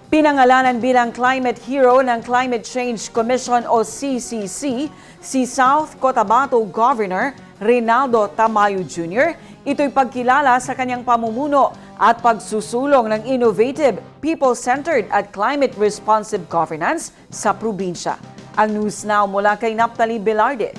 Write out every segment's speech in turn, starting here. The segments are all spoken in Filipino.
Pinangalanan bilang Climate Hero ng Climate Change Commission o CCC, si South Cotabato Governor Reynaldo Tamayo Jr. Ito'y pagkilala sa kanyang pamumuno at pagsusulong ng innovative, people-centered at climate-responsive governance sa probinsya. Ang News Now mula kay Naphtali Velarde.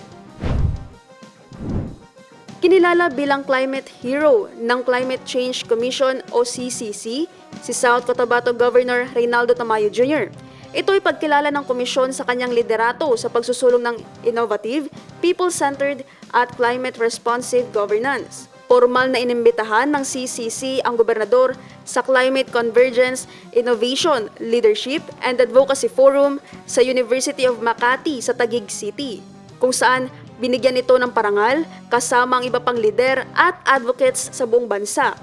Kinilala bilang Climate Hero ng Climate Change Commission o CCC, si South Cotabato Governor Reynaldo Tamayo Jr. Ito ay pagkilala ng komisyon sa kanyang liderato sa pagsusulong ng innovative, people-centered at climate-responsive governance. Formal na inimbitahan ng CCC ang gobernador sa Climate Convergence, Innovation, Leadership and Advocacy Forum sa University of Makati sa Taguig City, kung saan binigyan ito ng parangal kasama ang iba pang lider at advocates sa buong bansa.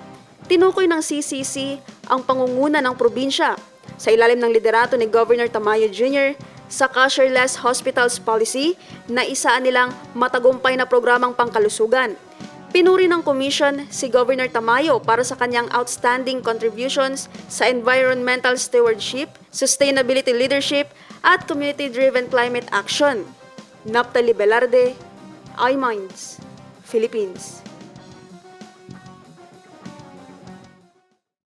Tinukoy ng CCC ang pangunguna ng probinsya sa ilalim ng liderato ni Governor Tamayo Jr. sa Cashless Hospitals Policy na isa nilang matagumpay na programang pangkalusugan. Pinuri ng Commission si Governor Tamayo para sa kanyang outstanding contributions sa environmental stewardship, sustainability leadership at community-driven climate action. Naphtali Velarde, iMinds, Philippines.